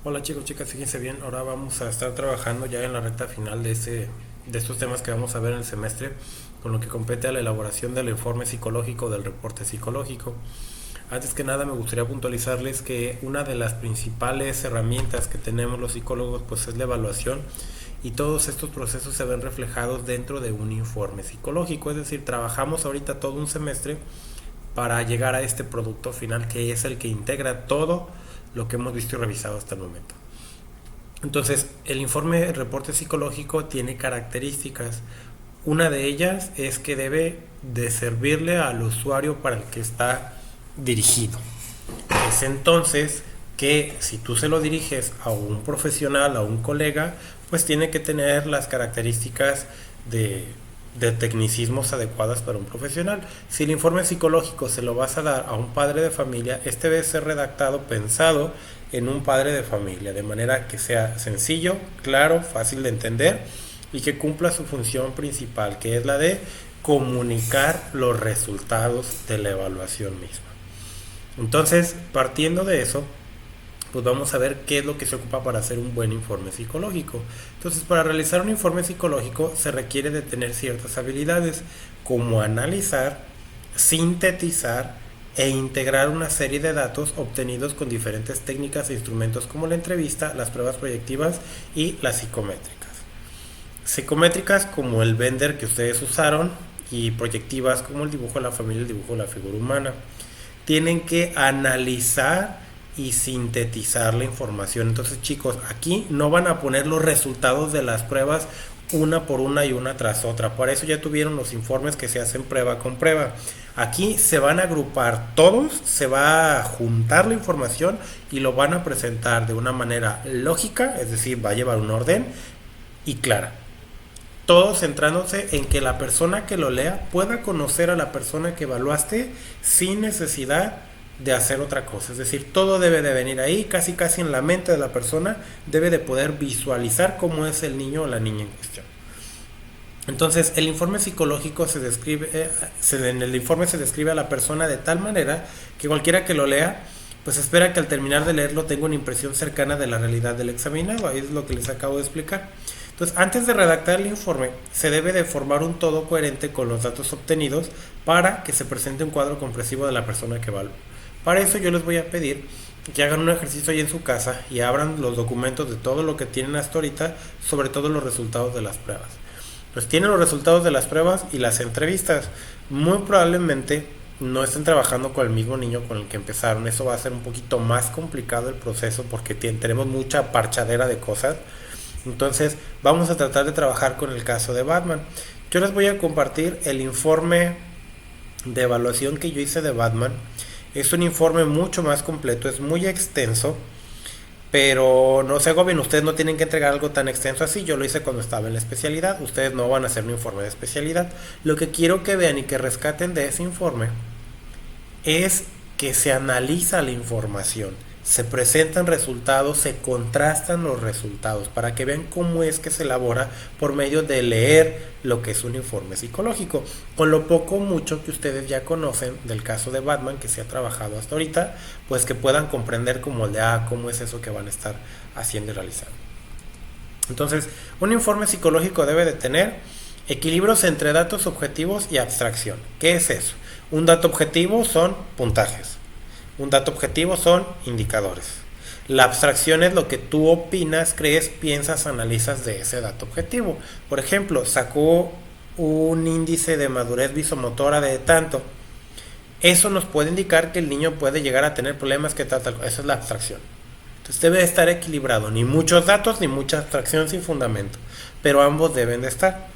Hola chicos, chicas, fíjense bien, ahora vamos a estar trabajando ya en la recta final de estos temas que vamos a ver en el semestre, con lo que compete a la elaboración del informe psicológico, del reporte psicológico. Antes que nada me gustaría puntualizarles que una de las principales herramientas que tenemos los psicólogos pues es la evaluación, y todos estos procesos se ven reflejados dentro de un informe psicológico, es decir, trabajamos ahorita todo un semestre para llegar a este producto final que es el que integra todo lo que hemos visto y revisado hasta el momento. Entonces, el informe de reporte psicológico tiene características. Una de ellas es que debe de servirle al usuario para el que está dirigido. Es entonces que si tú se lo diriges a un profesional, a un colega, pues tiene que tener las características de, de tecnicismos adecuadas para un profesional. Si el informe psicológico se lo vas a dar a un padre de familia, este debe ser redactado pensado en un padre de familia, de manera que sea sencillo, claro, fácil de entender y que cumpla su función principal, que es la de comunicar los resultados de la evaluación misma. Entonces, partiendo de eso, pues vamos a ver qué es lo que se ocupa para hacer un buen informe psicológico. Entonces, para realizar un informe psicológico se requiere de tener ciertas habilidades, como analizar, sintetizar e integrar una serie de datos obtenidos con diferentes técnicas e instrumentos como la entrevista, las pruebas proyectivas y las psicométricas. Psicométricas como el Bender que ustedes usaron, y proyectivas como el dibujo de la familia, el dibujo de la figura humana. Tienen que analizar y sintetizar la información. Entonces, chicos, aquí no van a poner los resultados de las pruebas una por una y una tras otra. Por eso ya tuvieron los informes que se hacen prueba con prueba. Aquí se van a agrupar todos, se va a juntar la información y lo van a presentar de una manera lógica, es decir, va a llevar un orden y clara. Todo centrándose en que la persona que lo lea pueda conocer a la persona que evaluaste sin necesidad de hacer otra cosa. Es decir, todo debe de venir ahí, casi casi en la mente de la persona, debe de poder visualizar cómo es el niño o la niña en cuestión. Entonces, el informe psicológico en el informe se describe a la persona de tal manera que cualquiera que lo lea, pues espera que al terminar de leerlo tenga una impresión cercana de la realidad del examinado. Ahí es lo que les acabo de explicar. Entonces, antes de redactar el informe, se debe de formar un todo coherente con los datos obtenidos para que se presente un cuadro comprensivo de la persona que evalúa. Para eso yo les voy a pedir que hagan un ejercicio ahí en su casa y abran los documentos de todo lo que tienen hasta ahorita, sobre todo los resultados de las pruebas. Pues tienen los resultados de las pruebas y las entrevistas. Muy probablemente no estén trabajando con el mismo niño con el que empezaron. Eso va a ser un poquito más complicado el proceso porque tenemos mucha parchadera de cosas. Entonces vamos a tratar de trabajar con el caso de Batman. Yo les voy a compartir el informe de evaluación que yo hice de Batman. Es un informe mucho más completo, es muy extenso, pero no se agobien, ustedes no tienen que entregar algo tan extenso así. Yo lo hice cuando estaba en la especialidad, ustedes no van a hacer un informe de especialidad. Lo que quiero que vean y que rescaten de ese informe es que se analiza la información, se presentan resultados, se contrastan los resultados para que vean cómo es que se elabora por medio de leer lo que es un informe psicológico, con lo poco o mucho que ustedes ya conocen del caso de Batman que se ha trabajado hasta ahorita, pues que puedan comprender cómo es eso que van a estar haciendo y realizando. Entonces, un informe psicológico debe de tener equilibrios entre datos objetivos y abstracción. ¿Qué es eso? Un dato objetivo son puntajes. Un dato objetivo son indicadores. La abstracción es lo que tú opinas, crees, piensas, analizas de ese dato objetivo. Por ejemplo, sacó un índice de madurez visomotora de tanto. Eso nos puede indicar que el niño puede llegar a tener problemas que tal. Esa es la abstracción. Entonces debe de estar equilibrado. Ni muchos datos ni mucha abstracción sin fundamento. Pero ambos deben de estar.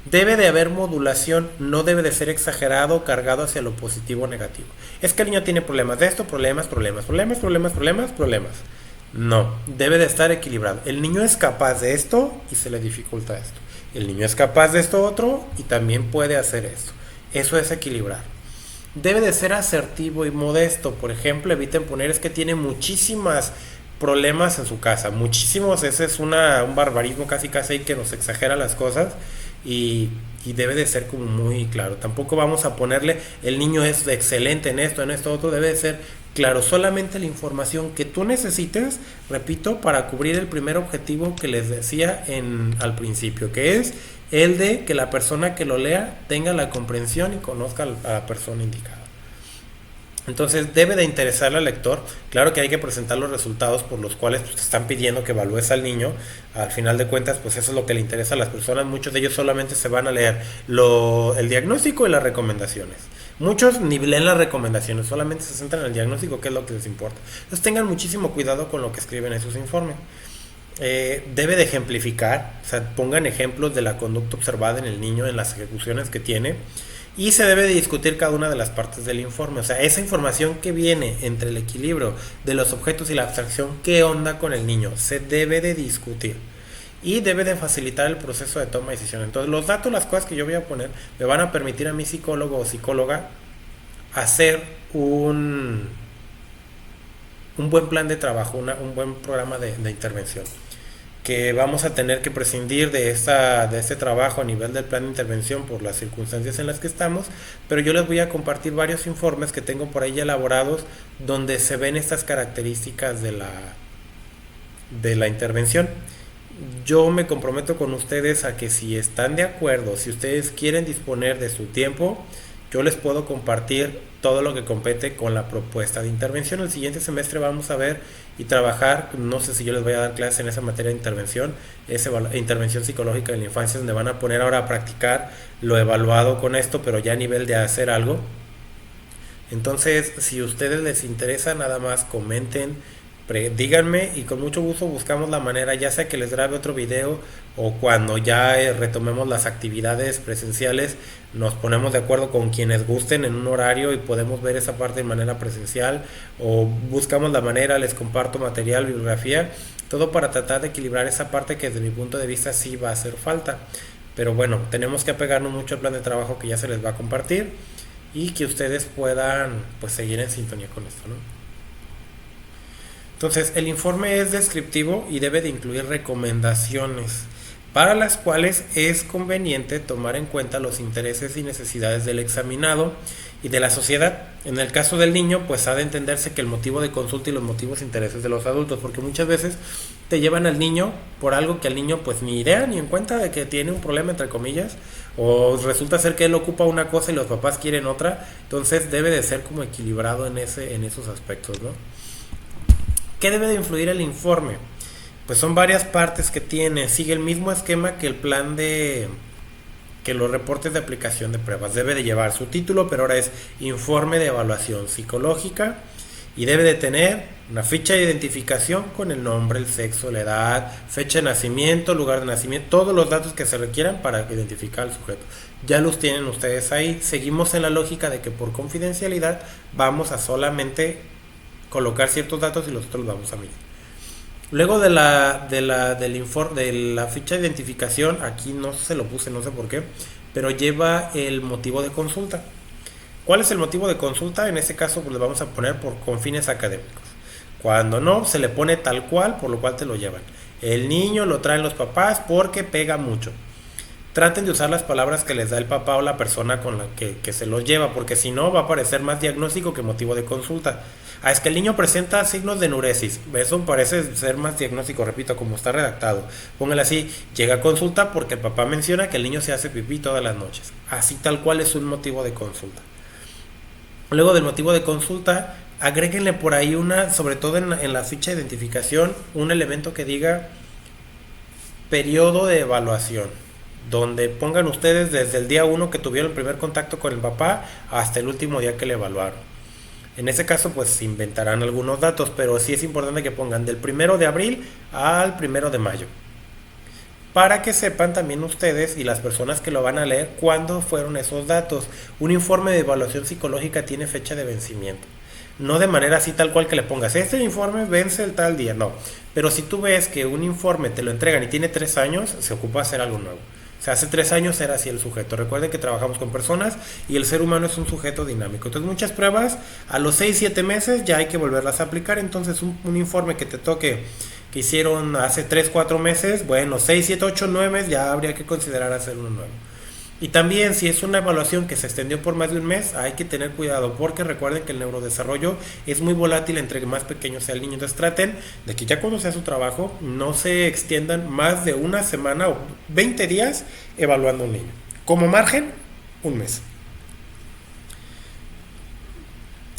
Debe de haber modulación, no debe de ser exagerado o cargado hacia lo positivo o negativo. Es que el niño tiene problemas de esto, problemas. No, debe de estar equilibrado. El niño es capaz de esto y se le dificulta esto. El niño es capaz de esto otro y también puede hacer esto. Eso es equilibrar. Debe de ser asertivo y modesto. Por ejemplo, eviten poner es que tiene muchísimas problemas en su casa. Muchísimos, ese es un barbarismo casi casi que nos exagera las cosas. Y debe de ser como muy claro. Tampoco vamos a ponerle el niño es excelente en esto otro. Debe de ser Claro, solamente la información que tú necesites, repito, para cubrir el primer objetivo que les decía al principio, que es el de que la persona que lo lea tenga la comprensión y conozca a la persona indicada. Entonces debe de interesarle al lector. Claro que hay que presentar los resultados por los cuales pues, te están pidiendo que evalúes al niño. Al final de cuentas, pues eso es lo que le interesa a las personas. Muchos de ellos solamente se van a leer el diagnóstico y las recomendaciones. Muchos ni leen las recomendaciones, solamente se centran en el diagnóstico, que es lo que les importa. Entonces tengan muchísimo cuidado con lo que escriben en sus informes. Debe de ejemplificar, o sea, pongan ejemplos de la conducta observada en el niño en las ejecuciones que tiene. Y se debe de discutir cada una de las partes del informe. O sea, esa información que viene entre el equilibrio de los objetos y la abstracción, ¿qué onda con el niño? Se debe de discutir. Y debe de facilitar el proceso de toma de decisión. Entonces, los datos, las cosas que yo voy a poner, me van a permitir a mi psicólogo o psicóloga hacer un buen plan de trabajo, un buen programa de intervención. Que vamos a tener que prescindir de este trabajo a nivel del plan de intervención por las circunstancias en las que estamos, pero yo les voy a compartir varios informes que tengo por ahí ya elaborados donde se ven estas características de la intervención. Yo me comprometo con ustedes a que si están de acuerdo, si ustedes quieren disponer de su tiempo, yo les puedo compartir todo lo que compete con la propuesta de intervención. El siguiente semestre vamos a ver y trabajar, no sé si yo les voy a dar clases en esa materia de intervención, intervención psicológica de la infancia, donde van a poner ahora a practicar lo evaluado con esto, pero ya a nivel de hacer algo. Entonces, si a ustedes les interesa, nada más comenten, díganme y con mucho gusto buscamos la manera, ya sea que les grabe otro video o cuando ya retomemos las actividades presenciales, nos ponemos de acuerdo con quienes gusten en un horario y podemos ver esa parte de manera presencial, o buscamos la manera, les comparto material, bibliografía, todo para tratar de equilibrar esa parte que desde mi punto de vista sí va a hacer falta. Pero bueno, tenemos que apegarnos mucho al plan de trabajo que ya se les va a compartir y que ustedes puedan pues seguir en sintonía con esto, ¿no? Entonces, el informe es descriptivo y debe de incluir recomendaciones para las cuales es conveniente tomar en cuenta los intereses y necesidades del examinado y de la sociedad. En el caso del niño, pues ha de entenderse que el motivo de consulta y los motivos e intereses de los adultos, porque muchas veces te llevan al niño por algo que al niño pues ni idea ni en cuenta de que tiene un problema, entre comillas, o resulta ser que él ocupa una cosa y los papás quieren otra. Entonces debe de ser como equilibrado en esos aspectos, ¿no? ¿Qué debe de influir el informe? Pues son varias partes que tiene. Sigue el mismo esquema que el plan que los reportes de aplicación de pruebas. Debe de llevar su título, pero ahora es informe de evaluación psicológica, y debe de tener una ficha de identificación con el nombre, el sexo, la edad, fecha de nacimiento, lugar de nacimiento, todos los datos que se requieran para identificar al sujeto. Ya los tienen ustedes ahí. Seguimos en la lógica de que por confidencialidad vamos a solamente colocar ciertos datos y los otros los vamos a medir. Luego de la ficha de identificación, aquí no se lo puse, no sé por qué, pero lleva el motivo de consulta. ¿Cuál es el motivo de consulta? En este caso pues le vamos a poner con fines académicos. Cuando no, se le pone tal cual, por lo cual te lo llevan. El niño lo traen los papás porque pega mucho. Traten de usar las palabras que les da el papá o la persona con la que se los lleva, porque si no va a parecer más diagnóstico que motivo de consulta. Es que el niño presenta signos de enuresis. Eso parece ser más diagnóstico, repito, como está redactado. Póngale así: llega a consulta porque el papá menciona que el niño se hace pipí todas las noches. Así tal cual es un motivo de consulta. Luego del motivo de consulta, agréguenle por ahí sobre todo en la ficha de identificación, un elemento que diga periodo de evaluación, donde pongan ustedes desde el día 1 que tuvieron el primer contacto con el papá hasta el último día que le evaluaron. En ese caso pues se inventarán algunos datos, pero sí es importante que pongan del 1 de abril al 1 de mayo, para que sepan también ustedes y las personas que lo van a leer cuándo fueron esos datos. Un informe de evaluación psicológica tiene fecha de vencimiento, no de manera así tal cual que le pongas este informe vence el tal día, no. Pero si tú ves que un informe te lo entregan y tiene 3 años, se ocupa hacer algo nuevo. O sea, hace 3 años era así el sujeto. Recuerden que trabajamos con personas y el ser humano es un sujeto dinámico. Entonces muchas pruebas a los 6-7 meses ya hay que volverlas a aplicar. Entonces un informe que te toque que hicieron hace 3-4 meses, bueno, 6, 7, 8, 9 meses ya habría que considerar hacer uno nuevo. Y también si es una evaluación que se extendió por más de un mes, hay que tener cuidado porque recuerden que el neurodesarrollo es muy volátil entre más pequeño sea el niño. Entonces traten de que ya cuando sea su trabajo no se extiendan más de una semana o 20 días evaluando a un niño. Como margen, un mes.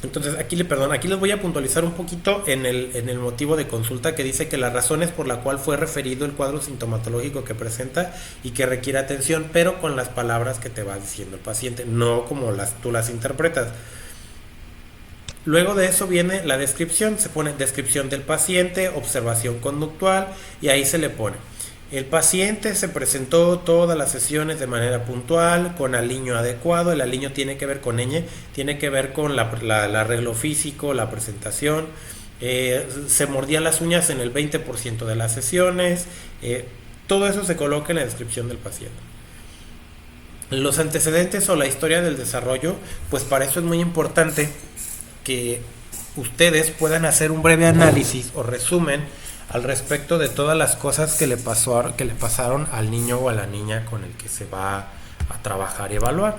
Entonces aquí les voy a puntualizar un poquito en el motivo de consulta que dice que las razones por la cual fue referido el cuadro sintomatológico que presenta y que requiere atención, pero con las palabras que te va diciendo el paciente, no como tú las interpretas. Luego de eso viene la descripción, se pone descripción del paciente, observación conductual y ahí se le pone. El paciente se presentó todas las sesiones de manera puntual, con aliño adecuado. El aliño tiene que ver con tiene que ver con el arreglo físico, la presentación. Se mordía las uñas en el 20% de las sesiones. Todo eso se coloca en la descripción del paciente. Los antecedentes o la historia del desarrollo, pues para eso es muy importante que ustedes puedan hacer un breve análisis o resumen al respecto de todas las cosas que le pasaron al niño o a la niña con el que se va a trabajar y evaluar.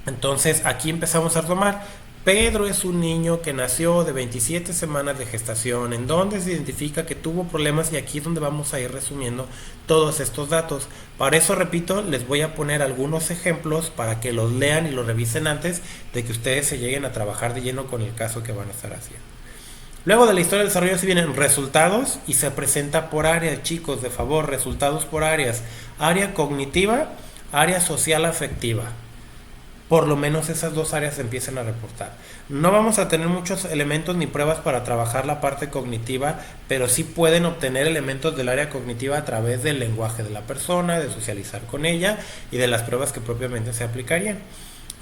Entonces aquí empezamos a tomar. Pedro es un niño que nació de 27 semanas de gestación, en donde se identifica que tuvo problemas y aquí es donde vamos a ir resumiendo todos estos datos. Para eso, repito, les voy a poner algunos ejemplos para que los lean y los revisen antes de que ustedes se lleguen a trabajar de lleno con el caso que van a estar haciendo. Luego de la historia del desarrollo se vienen resultados y se presenta por áreas, chicos, de favor, resultados por áreas. Área cognitiva, área social afectiva. Por lo menos esas dos áreas se empiezan a reportar. No vamos a tener muchos elementos ni pruebas para trabajar la parte cognitiva, pero sí pueden obtener elementos del área cognitiva a través del lenguaje de la persona, de socializar con ella y de las pruebas que propiamente se aplicarían.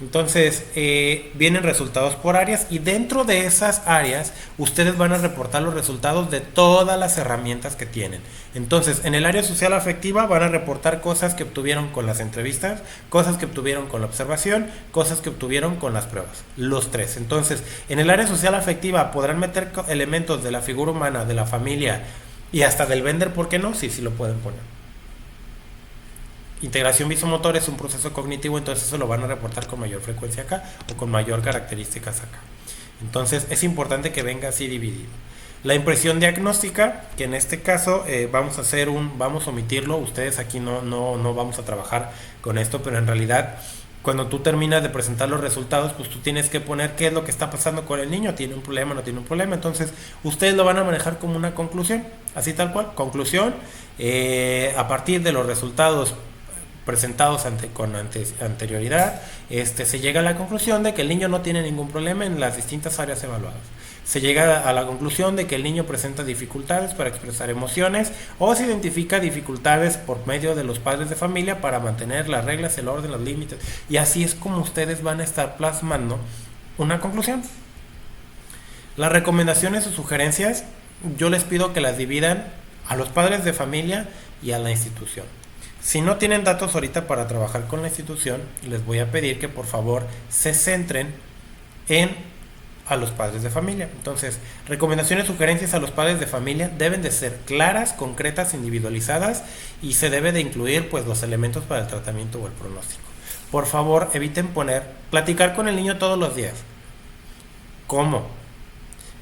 Entonces vienen resultados por áreas y dentro de esas áreas ustedes van a reportar los resultados de todas las herramientas que tienen. Entonces en el área social afectiva van a reportar cosas que obtuvieron con las entrevistas, cosas que obtuvieron con la observación, cosas que obtuvieron con las pruebas, los tres. Entonces en el área social afectiva podrán meter elementos de la figura humana, de la familia y hasta del vender, ¿por qué no? Sí, sí lo pueden poner. Integración visomotor es un proceso cognitivo, entonces eso lo van a reportar con mayor frecuencia acá o con mayor características acá. Entonces es importante que venga así dividido. La impresión diagnóstica, que en este caso vamos a omitirlo, ustedes aquí no vamos a trabajar con esto, pero en realidad cuando tú terminas de presentar los resultados, pues tú tienes que poner qué es lo que está pasando con el niño, tiene un problema, no tiene un problema, entonces ustedes lo van a manejar como una conclusión, así tal cual, conclusión, a partir de los resultados presentados con anterioridad, se llega a la conclusión de que el niño no tiene ningún problema en las distintas áreas evaluadas. Se llega a la conclusión de que el niño presenta dificultades para expresar emociones o se identifica dificultades por medio de los padres de familia para mantener las reglas, el orden, los límites. Y así es como ustedes van a estar plasmando una conclusión. Las recomendaciones o sugerencias, yo les pido que las dividan a los padres de familia y a la institución. Si no tienen datos ahorita para trabajar con la institución, les voy a pedir que por favor se centren a los padres de familia. Entonces, recomendaciones, sugerencias a los padres de familia deben de ser claras, concretas, individualizadas y se debe de incluir pues los elementos para el tratamiento o el pronóstico. Por favor, eviten platicar con el niño todos los días. ¿Cómo?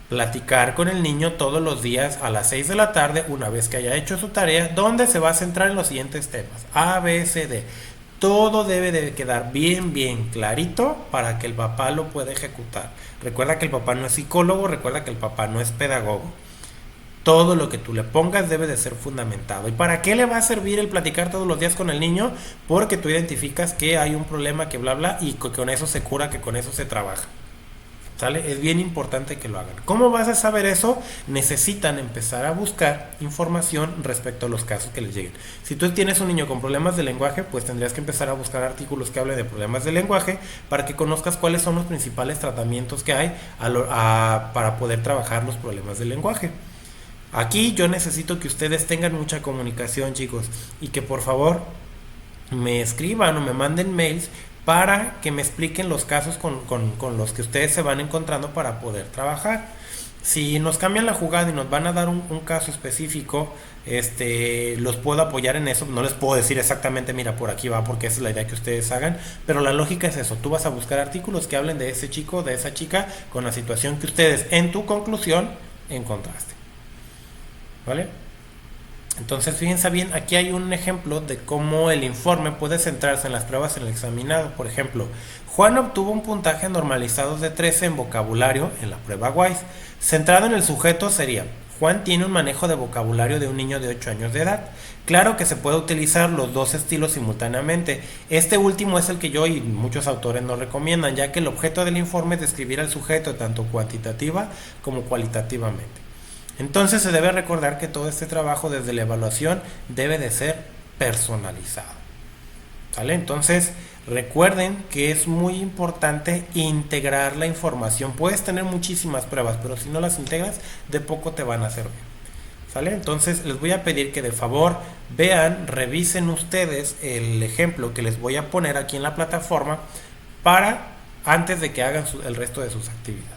Platicar con el niño todos los días a las 6 de la tarde, una vez que haya hecho su tarea, donde se va a centrar en los siguientes temas: A, B, C, D. Todo debe de quedar bien clarito para que el papá lo pueda ejecutar. Recuerda que el papá no es psicólogo, recuerda que el papá no es pedagogo. Todo lo que tú le pongas debe de ser fundamentado. ¿Y para qué le va a servir el platicar todos los días con el niño? Porque tú identificas que hay un problema, que bla bla, y que con eso se cura, que con eso se trabaja. ¿Sale? Es bien importante que lo hagan. ¿Cómo vas a saber eso? Necesitan empezar a buscar información respecto a los casos que les lleguen. Si tú tienes un niño con problemas de lenguaje, pues tendrías que empezar a buscar artículos que hablen de problemas de lenguaje para que conozcas cuáles son los principales tratamientos que hay para poder trabajar los problemas del lenguaje. Aquí yo necesito que ustedes tengan mucha comunicación, chicos, y que por favor me escriban o me manden mails para que me expliquen los casos con los que ustedes se van encontrando para poder trabajar. Si nos cambian la jugada y nos van a dar un caso específico, los puedo apoyar en eso. No les puedo decir exactamente, mira, por aquí va, porque esa es la idea que ustedes hagan, pero la lógica es eso. Tú vas a buscar artículos que hablen de ese chico, de esa chica, con la situación que ustedes en tu conclusión encontraste. ¿Vale? Entonces, fíjense bien, aquí hay un ejemplo de cómo el informe puede centrarse en las pruebas del examinado. Por ejemplo, Juan obtuvo un puntaje normalizado de 13 en vocabulario en la prueba WISE. Centrado en el sujeto sería: Juan tiene un manejo de vocabulario de un niño de 8 años de edad. Claro que se puede utilizar los dos estilos simultáneamente. Este último es el que yo y muchos autores nos recomiendan, ya que el objeto del informe es describir al sujeto tanto cuantitativa como cualitativamente. Entonces se debe recordar que todo este trabajo desde la evaluación debe de ser personalizado. ¿Vale? Entonces recuerden que es muy importante integrar la información. Puedes tener muchísimas pruebas, pero si no las integras, de poco te van a servir. ¿Sale? Entonces les voy a pedir que de favor vean, revisen ustedes el ejemplo que les voy a poner aquí en la plataforma para antes de que hagan el resto de sus actividades.